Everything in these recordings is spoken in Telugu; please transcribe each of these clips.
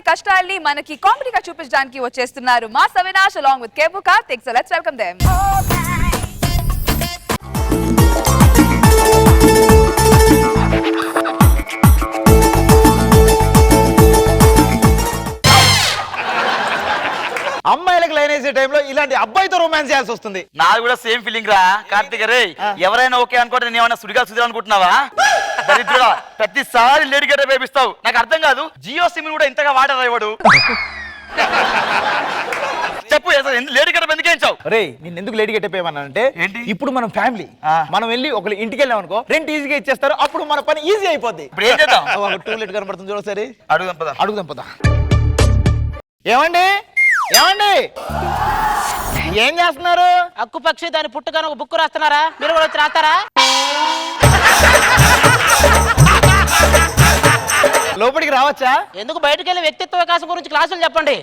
కష్టాల్ని మనకి కామెడీగా చూపించడానికి వచ్చేస్తున్నారు mass Avinash along with Kebu Karthik. So let's welcome them. అమ్మాయిలకు లైన్ వేసే టైంలో ఇలాంటి అబ్బాయితో రొమాన్స్ చేయాల్సి వస్తుంది. నాది కూడా సేమ్ ఫీలింగ్ రా కార్తీక్ రే. ఎవరైనా ఓకే అనుకుంటే నేను ఏమన్నా సుడిగా సుధీర్ అనుకుంటున్నావా? దరిద్రుడా, ప్రతిసారి లేడీ గడ్డ వేపిస్తావు. నాకు అర్థం కాదు, జియో సిమ్ కూడా ఇంతగా వాడరా ఇవాడు. చెప్పు లేడీ గడ్డ ఎందుకు వేయించావు? రే నేను ఎందుకు లేడీ గెట్టపోయామన్నానంటే ఏంటి? ఇప్పుడు మనం ఫ్యామిలీ, మనం వెళ్ళి ఒకళ్ళు ఇంటికి వెళ్ళాం అనుకో, రెంట్ ఈజీగా ఇచ్చేస్తారు. అప్పుడు మన పని ఈజీ అయిపోద్ది. ఇప్పుడు ఏం చేద్దాం? టూలెట్ కనబడుతుంది చూడ సరే, అడుగుదాం పద. అడుగుదాం పద. ఏమండి ఏమండి ఏం చేస్తున్నారు? అక్కు పక్షి దాని పుట్టుకను ఒక బుక్ రాస్తున్నారా? మీరు కూడా వచ్చి రాస్తారా? లోపలికి రావచ్చా? ఎందుకు బయటకు వెళ్ళి వ్యక్తిత్వ వికాసం గురించి క్లాసులు చెప్పండి.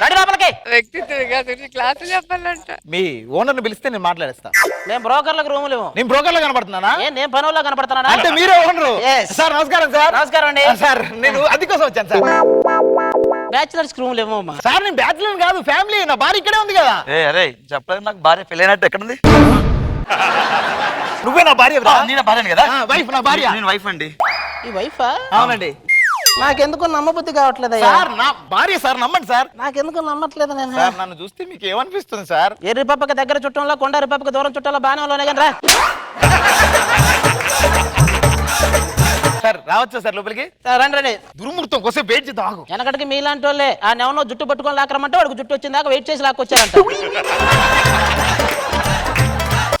రండి లోపలికి. వ్యక్తిత్వ వికాసం గురించి క్లాసులు చెప్పాలంట. మీ ఓనర్ ని పిలిస్తే నేను మాట్లాడేస్తా. మేము బ్రోకర్లకు రూములు ఇవ్వం. నేను బ్రోకర్ లో కనబడుతున్నానా? నేను పనుల్లో కనపడుతున్నానా? అంటే మీరే ఓనరు? Yes. సార్ నమస్కారం. సార్ నమస్కారం అండి. సార్ నేను అది కోసం వచ్చాను సార్. బ్యాచిలర్స్ రూములు ఇవ్వమ్మా. సార్ నేను బ్యాచులర్ కాదు, ఫ్యామిలీ. నా భార్య ఇక్కడే ఉంది కదా. అరే చెప్పలేదు, నాకు భార్య పెళ్ళైనట్టు ఎక్కడుంది? నువ్వే నా భార్య? నేను భార్యను కదా. వైఫ్ నా భార్య. నేను వైఫ్ అండి. ఈ వైఫా? అవునండి. నాకెందుకు నమ్మబుద్ధి కావట్లేదు. సార్ నా భార్య సార్, నమ్మండి సార్. నాకెందుకు నమ్మట్లేదు నేను. సార్ నన్ను చూస్తే మీకు ఏమనిపిస్తుంది సార్? ఎర్రి పప్పకి దగ్గర చుట్టంలో కొండారి పప్పకి దూరం చుట్టాలో బాగానే వాళ్ళనే కానీ రా. సార్ రావచ్చా సార్ లోపలికి? రండి రండి. దుర్ముహూర్తం కోసం వెయిట్ చేద్దాం. ఆగు. వెనకటికి మీలాంటి వాళ్ళే ఆ నెవనో జుట్టు పట్టుకొని లాక్కరమంటే వాడికి జుట్టు వచ్చిన దాకా వెయిట్ చేసి లాక్కొచ్చారంట.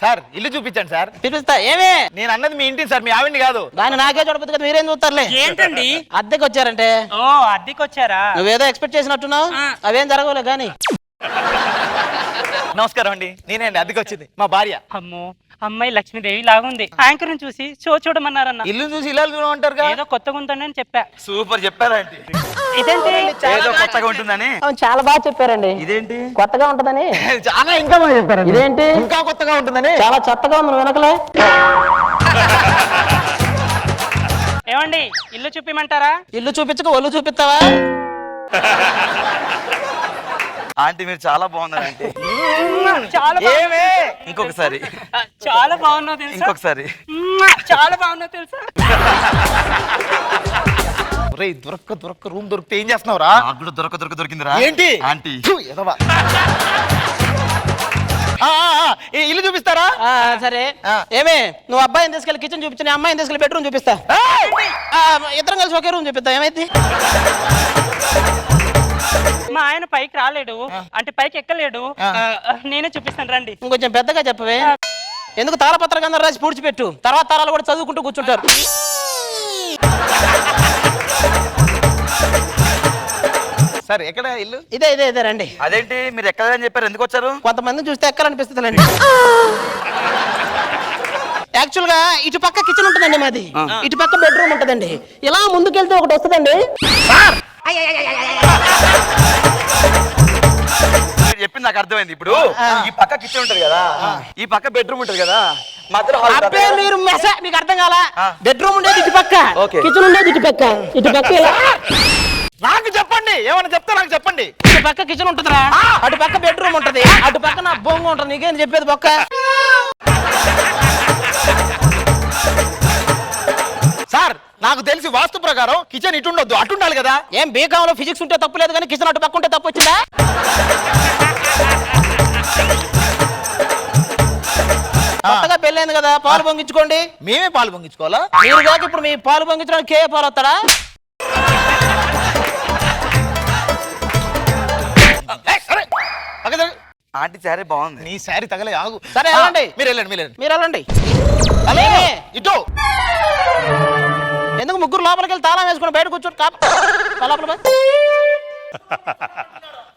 సార్ ఇల్లు చూపించండి సార్. పిలుస్తా. ఏమే నేను అన్నది మీ ఇంటిని సార్, మీ ఆవిడ్ని కాదు. దాన్ని నాకే చూడబోతుంది కదా, మీరేం చూస్తారులే. ఏంటండి? అద్దెకి వచ్చారంటే. ఓ అద్దెకి వచ్చారా? నువ్వేదో ఎక్స్పెక్ట్ చేసినట్టున్నావు. అవేం జరగవులే గాని. నమస్కారం అండి, నేనే అద్దెకి వచ్చింది, మా భార్య. అమ్మో, అమ్మాయి లక్ష్మీదేవి లాగుంది. యాంకర్ ని చూసి షో చూడమన్నారన్న. ఇల్లు చూసి ఇలా చూడమంటారు కదా. ఏదో కొత్తగా ఉందని అని చెప్పా. సూపర్ చెప్పారా ఆంటీ? ఇదేంటి? ఏదో కొత్తగా ఉంటుందని. అవును, చాలా బాగా చెప్పారండి. ఇదేంటి కొత్తగా ఉంటదని. చాలా ఇంకా బాగా చెప్పారు. ఇదేంటి ఇంకా కొత్తగా ఉంటుందని. చాలా చెత్తగా ఉంది వెనకలే. ఏమండి, ఇల్లు చూపిమంటారా? ఇల్లు చూపించక ఒళ్ళు చూపిస్తావా? ఆంటీ మీరు చాలా బాగున్నారు ఆంటీ. చాలా ఏమే ఇంకొకసారి. చాలా బాగున్నావు తెలుసా? ఇంకొకసారి. చాలా బాగున్నావు తెలుసా? రే దొరక్క రూమ్ దొరికితే ఏం చేస్తున్నావురా? నాకు కూడా దొరికిందిరా. ఏంటి ఆంటీ? ఫు, ఎదవా. ఇల్లు చూపిస్తారా? సరే. ఏమే నువ్వు అబ్బాయిని తీసుకెళ్ళి కిచెన్ చూపించి, అమ్మాయిని తీసుకెళ్ళి బెడ్రూమ్ చూపిస్తా. ఇద్దరం కలిసి ఒకే రూమ్ చూపిస్తా. ఏమైంది? మా ఆయన పైకి రాలేడు, అంటే పైకి ఎక్కలేడు. నేనే చూపిస్తాను రండి. ఇంకొంచెం పెద్దగా చెప్పవే. ఎందుకు తాళపత్ర అందరూ రాసి పూడ్చిపెట్టు, తర్వాత తరాలు కూడా చదువుకుంటూ కూర్చుంటారు. సరే ఎక్కడ ఇల్లు? ఇదే ఇదే ఇదే రండి. అదేంటి మీరు ఎక్కదని చెప్పారు, ఎందుకు వచ్చారు? కొంతమంది చూస్తే ఎక్కాలనిపిస్తుందండి. యాక్చువల్ గా ఇటు పక్క కిచెన్ ఉంటుందండి మాది, ఇటు పక్క బెడ్రూమ్ ఉంటుందండి. ఇలా ముందుకెళ్తే ఒకటి వస్తుందండి. చెప్పింది నాకు అర్థమైంది. ఇప్పుడు ఈ పక్క కిచెన్ ఉంటది కదా, ఈ పక్క బెడ్రూమ్ ఉంటది కదా, మధ్యలో అబ్బే మీరు మీకు అర్థం కాల. బెడ్రూమ్ ఉండేది ఇటు పక్క, ఓకే. కిచెన్ ఉండేది ఇటు పక్క. ఇటు పక్క ఇలా. నాకు చెప్పండి, ఏమన్నా చెప్తా నాకు చెప్పండి. ఇటు పక్క కిచెన్ ఉంటుందిరా, అటు పక్క బెడ్రూమ్ ఉంటది, అటు పక్క నా బొంగు ఉంటుంది. నీకేం చెప్పేది పక్క? సార్ నాకు తెలిసి వాస్తు ప్రకారం కిచెన్ ఇటు ఉండొద్దు, అటు ఉండాలి కదా. ఏం బీకాంలో ఫిజిక్స్ ఉంటే తప్పు లేదు కానీ కిచెన్ అటు పక్క ఉంటే తప్పు వచ్చిందా? కొత్తగా పెళ్ళైంది కదా, పాలు పొంగించుకోండి. మేమే పాలు పొంగించుకోవాలా? మీరు కాక ఇప్పుడు మీ పాలు పొంగించడానికి కే పాలు వస్తాడా? ఆంటీ సారీ బాగుంది. నీ శారీ తగలే, ఆగు. సరే వెళ్ళండి. మీరు వెళ్ళండి, మీరు వెళ్ళండి. మీరు వెళ్ళండి. అలాగే ఇటు. ఎందుకు ముగ్గురు లోపలికి వెళ్ళి తాళం వేసుకుని బయట కూర్చోండి.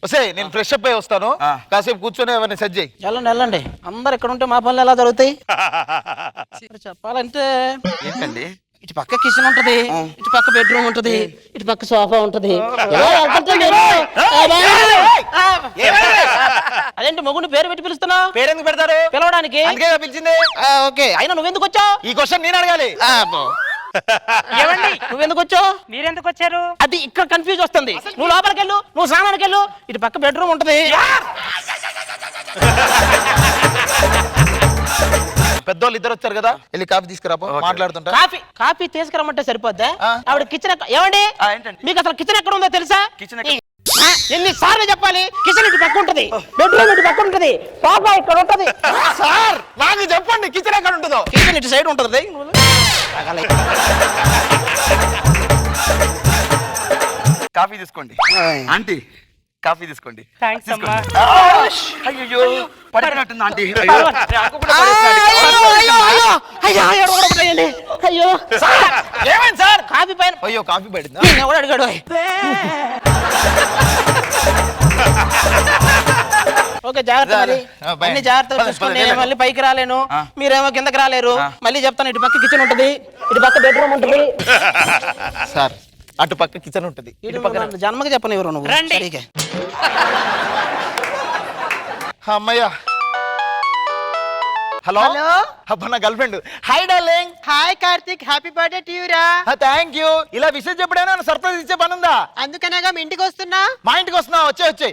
వస్తే నేను ఫ్రెష్ అప్ అయి వస్తాను, కాసేపు కూర్చొని ఎవరిని సెట్ చేయి. వెళ్ళండి వెళ్ళండి. అందరు ఇక్కడ ఉంటే మా పనులు ఎలా జరుగుతాయి? చెప్పాలంటే ఏంటండి, ఇటు పక్క కిచెన్ ఉంటది, ఇటు పక్క బెడ్రూమ్ ఉంటది, ఇటు పక్క సోఫా ఉంటది. అదేంటి మొగుడిని పేరు పెట్టి పిలుస్తున్నావు? పేరెందుకు పెడతారు? పిలవడానికి. అందుకే పిలిచింది. ఓకే, అయినా నువ్వెందుకు వచ్చావు? ఈ క్వశ్చన్ నేను అడగాలి. ఏమండి నువ్వెందుకు వచ్చావు? మీరెందుకు వచ్చారు? అది ఇక్కడ కన్ఫ్యూజ్ వస్తుంది. నువ్వు లోపలికి వెళ్ళు, నువ్వు స్నానానికి వెళ్ళు, ఇటు పక్క బెడ్రూమ్ ఉంటది. పెద్దోళ్ళు ఇద్దరు వచ్చారు కదా, వెళ్ళి కాఫీ తీసుకురాపో, మాట్లాడుతుంటా. కాఫీ తీసుకురమ్మంటే సరిపోద్దా? ఆవిడ కిచెన్ ఏంటి? ఏంటండి? మీకు అసలు కిచెన్ ఎక్కడ ఉందో తెలుసా? కిచెన్ ఎన్ని సార్లు చెప్పాలి? కిచెన్ ఇటు పక్క ఉంటది, బెడ్రూమ్ ఇటు పక్క ఉంటది, సోఫా ఇక్కడ ఉంటది. సార్ నాకు చెప్పండి కిచెన్ ఎక్కడ ఉంటుందో. కిచెన్ ఇటు సైడ్ ఉంటది. కాఫీ తీసుకోండి ఆంటీ, కాఫీ తీసుకోండి. థ్యాంక్స్ అమ్మా. అయ్యో పడిపోయినట్టుంది ఆంటీ. అయ్యో ఏమైంది సార్? కాఫీ పైన అయ్యో కాఫీ పడిందా? ఎవడు అడిగాడు? ఓకే జాగ్రత్త మరి. బై. అన్ని జాగ్రత్తగా చూసుకోండి. నేను మళ్ళీ పైకి రాలేను, మీరేమో కిందకి రాలేరు. మళ్ళీ చెప్తాను, ఇటు పక్క కిచెన్ ఉంటది, ఇటు పక్క బెడ్రూమ్ ఉంటది. సార్ అటు పక్క కిచెన్ ఉంటది, ఇటు పక్క జన్మకి చెప్పను ఎవరు నువ్వు. రండి. సరిగ్గా. అమ్మయ్యా. హలో అబ్బా నా girl friend. Hi darling. Hi Karthik, happy birthday to you రా. Thank you. ఇలా విషయం చెప్పడైనా సర్ప్రైజ్ ఇచ్చే పని ఉందా? అందుకనేగా మీ ఇంటికి వస్తున్నా. మా ఇంటికి వస్తున్నావు? వచ్చే ఏంటి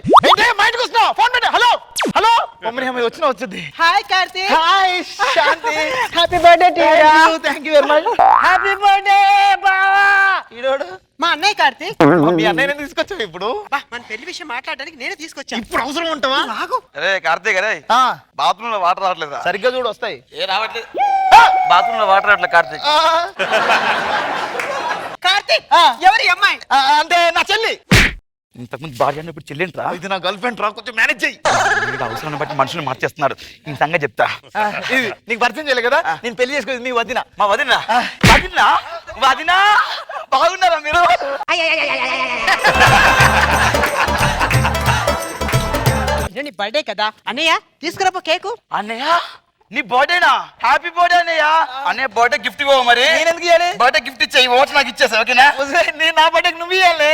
మా ఇంటికి వస్తున్నావు? ఫోన్ పెట్టే. హలో హలో మమ్మీ అమ్మాయి వచ్చినా వచ్చింది. Hi Karthik. Hi Shanti. Happy birthday to you రా. Thank you very much. Happy birthday బావా. ఈరోడు మా అన్నయ్య కార్తిక్. మీ అన్నయ్యని తీసుకొచ్చావు ఇప్పుడు? బా, మన పెళ్లి విషయం మాట్లాడడానికి నేనే తీసుకొచ్చా. ఇప్పుడు అవసరం ఉంటావా? అరే కార్తీక్, అరే బాత్రూమ్ లో వాటర్ రావట్లేదా? సరిగ్గా చూడు వస్తాయి. ఏ రావట్లేదు, బాత్రూమ్ లో వాటర్ రావట్లేదు కార్తీక్. కార్తిక్ ఎవరి అమ్మాయి? అంటే నా చెల్లి. ఇంతకుముందు భార్య ఇప్పుడు చెల్లింట్రా. ఇది నా గర్ల్ ఫ్రెండ్ రా, కొంచెం మేనేజ్ చెయ్యి. అవసరాన్ని బట్టి మనుషులు మార్చేస్తున్నారు. ఈ సంగతి చెప్తా. ఇది నీకు పరిచయం చేయలేదు కదా, నేను పెళ్లి చేసుకునేది మీ వదిన. మా వదినా వదినా వదినా బాగున్నారా మీరు? నీ బర్త్డే కదా అన్నయ్య, తీసుకురాపో కేకు. అన్నయ్య నీ బర్త్డేనా? హ్యాపీ బర్త్డే అన్నయ్య. అన్నయ్య బర్త్డే గిఫ్ట్ ఇవ్వ మరి. నేను ఎందుకు ఇవ్వాలి? బర్త్డే గిఫ్ట్ ఇచ్చాయి, వాచ్ నాకు ఇచ్చేసా ఓకేనా? నేను నా బర్త్డేకి నువ్వు ఇవ్వాలి.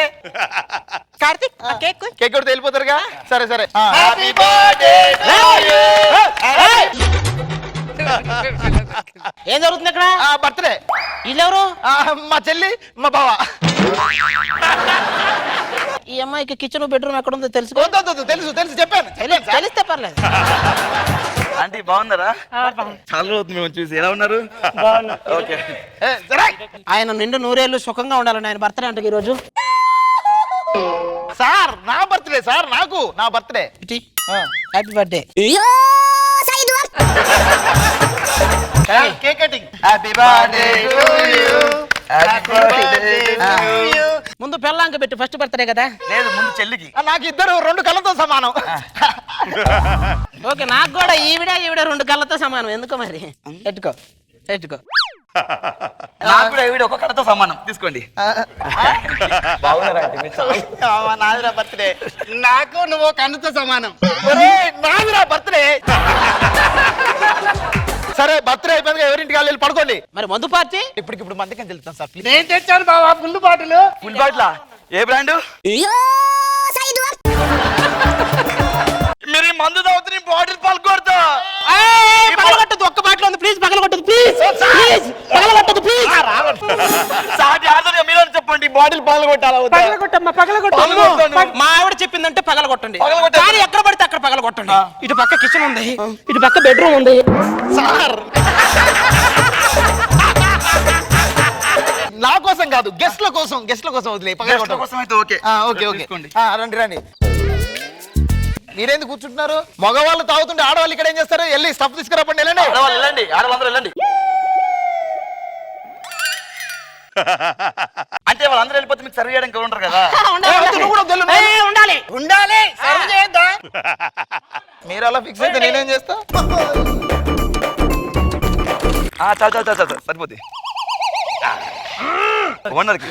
కార్తిక్ కేక్ కేక్ కూడా వెళ్ళిపోతారుగా. సరే సరే. హ్యాపీ బర్త్డే ఏం జరుగుతుంది ఇక్కడ? బర్త్డే. వీళ్ళెవరు? మా చెల్లి మా బావ. ఈ అమ్మాయికి కిచెన్ బెడ్రూమ్ ఎక్కడ ఉందో తెలుసు. తెలుసు తెలుసు చెప్పాను. తెలిస్తే పర్లేదు. ఆంటీ బాగున్నారా? చాలా రోజులు మేము చూసి. ఎలా ఉన్నారు? ఓకే. ఆయన నిండు నూరేళ్ళు సుఖంగా ఉండాలని ఆయన బర్త్డే అంటే ఈ రోజు. సార్ నా బర్త్డే సార్, నాకు నా birthday. Happy birthday. Cake cutting. Happy birthday to you. Happy birthday to you. ముందు పెళ్ళాంక పెట్టు, ఫస్ట్ బర్త్డే కదా. లేదు ముందు చెల్లికి. నాకు ఇద్దరు రెండు కళ్ళతో సమానం. ఓకే నాకు కూడా ఈవిడ రెండు కళ్ళతో సమానం. ఎందుకో మరి పెట్టుకో పెట్టుకో. నాకు కూడా ఈవిడ ఒక కళతో సమానం. తీసుకోండి. బాగున్నారా ఆంటీ మీరు? నాదిరా బర్త్డే. నాకు నువ్వు కన్నుతో సమానం. నాదిరా బర్త్డే. సరే బర్త్డే అయిపోయింది, ఎవరింటికి వెళ్ళి పడుకోండి. మరి మందు పార్టీ ఇప్పటికిప్పుడు మందికి తెలుస్తాను సార్. నేను తెచ్చాను బావా ఫుల్ బాటిల్. ఫుల్ బాటిల్ ఏ బ్రాండ్? మీరు ఈ మందు తాగుతూ బాటిల్ పలుకొడతా. పగలగొట్టదు, ఒక్క బాటిల్ ఉంది ప్లీజ్, పగలగొట్టదు ప్లీజ్, ప్లీజ్ పగలగొట్టదు ప్లీజ్. సాటి ఆదరణ మీరు చెప్పండి, బాటిల్ పగలగొట్టాలా? పగలగొట్టమ్మా పగలగొట్టు. మా ఆవిడ చెప్పిందంటే పగలగొట్టండి. పగలగొట్టండి. కానీ ఎక్కడ పడితే అక్కడ పగలగొట్టండి. ఇటు పక్క కిచెన్ ఉంది, ఇటు పక్క బెడ్రూమ్ ఉంది. సార్ నా కోసం కాదు, గెస్ట్ల కోసం వదిలే. గెస్ట్ల కోసం అయితే ఓకే. ఓకే ఓకే తీసుకోండి. రండి రండి. మీరేందుకు కూర్చుంటున్నారు? మగవాళ్ళు తాగుతుంటే ఆడవాళ్ళు ఇక్కడ ఏం చేస్తారు? వెళ్ళి స్టఫ్ తీసుకురాపండి. వెళ్ళండి. ఆడవాళ్ళు వెళ్ళండి, ఆడవాళ్ళందరూ వెళ్ళండి. అంటే వాళ్ళందరూ వెళ్ళిపోతే మీకు సర్వ్ చేయడానికి ఉంటారు కదా. ఉండాలి ఉండాలి. సర్వ్ చేద్దా? మీరు అలా ఫిక్స్ అయితే నేనేం చేస్తా? చాలు చాలు చాలు చాలు సరిపోద్ది. ఓనర్కి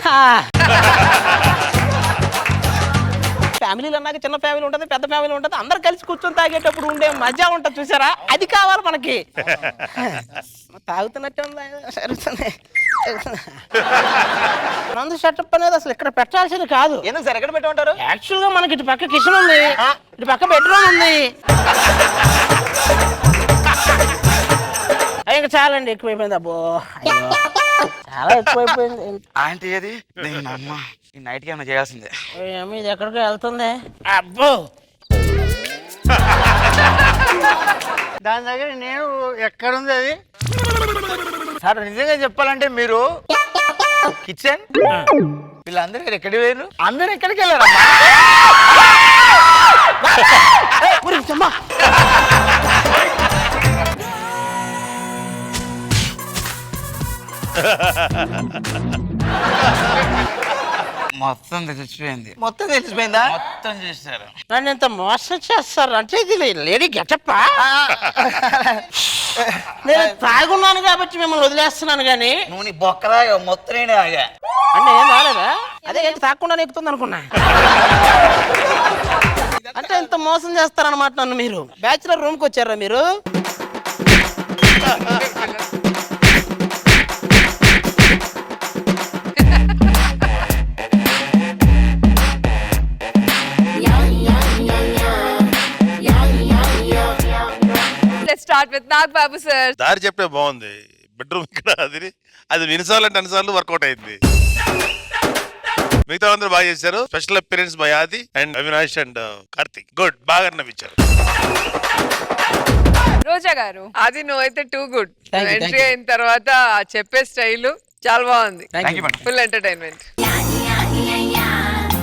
ఫ్యామిలీలు అన్నాక చిన్న ఫ్యామిలీ ఉంటుంది, పెద్ద ఫ్యామిలీ ఉంటుంది. అందరు కలిసి కూర్చొని తాగేటప్పుడు ఉండే మజా ఉంటుంది చూసారా, అది కావాలి మనకి. తాగుతున్నట్టే ఉందా? సరే మందు సెటప్ అనేది అసలు ఇక్కడ పెట్టాల్సింది కాదు. ఎందుకు సార్ ఎక్కడ పెట్టమంటారు? యాక్చువల్ గా మనకి ఇటు పక్క కిచెన్ ఉంది, ఇటు పక్క బెడ్రూమ్ ఉంది. ఇంకా చాలండి, ఎక్కువైపోయింది. అబ్బో అయ్యో. చాలా ఎక్కువైపోయింది. ఆంటీ ఏది నేను అమ్మ ఈ నైట్ కి ఏమైనా చేయాల్సిందే. ఏమి ఇది ఎక్కడికి వెళ్తుంది? అబ్బో దాని దగ్గర నేను ఎక్కడుంది అది? సార్ నిజంగా చెప్పాలంటే మీరు కిచెన్ వీళ్ళందరూ ఎక్కడికి పోయారు? అందరూ ఎక్కడికి వెళ్ళారమ్మా? గురించమ్మా మొత్తం తెలిసిపోయింది. మొత్తం తెలిసిపోయిందా? మొత్తం చేశారు. నన్ను ఇంత మోసం చేస్తారు అంటే ఇది లేడీ గెటప్పా? నేను తాగున్నాను కాబట్టి మిమ్మల్ని వదిలేస్తున్నాను కానీ నువ్వు నీ బొక్కరా మొత్తం నేనే ఆగా. అంటే ఏం రాలేదా? అదే ఏంటి తాగకుండా ఎక్కుతుంది అనుకున్నా. అంటే ఇంత మోసం చేస్తారన్నమాట నన్ను. మీరు బ్యాచులర్ రూమ్కి వచ్చారా మీరు? Let's start with Nag Babu sir. దారి చెప్పే బాగుంది. బెడ్రూమ్ ఇక్కడ అది వినసాలంటే అన్నిసార్లు వర్కౌట్ అయింది. మిగతా అందరూ బాగా చేశారు. స్పెషల్ అపియరెన్స్ బై ఆది and Avinash and Karthik. Good, బాగా నవ్వించారు. రోజా గారు. అది నువ్వైతే too good. Thank you, entry అయిన తర్వాత చెప్పే స్టైల్ చాలా బాగుంది. Thank you madam. Full entertainment.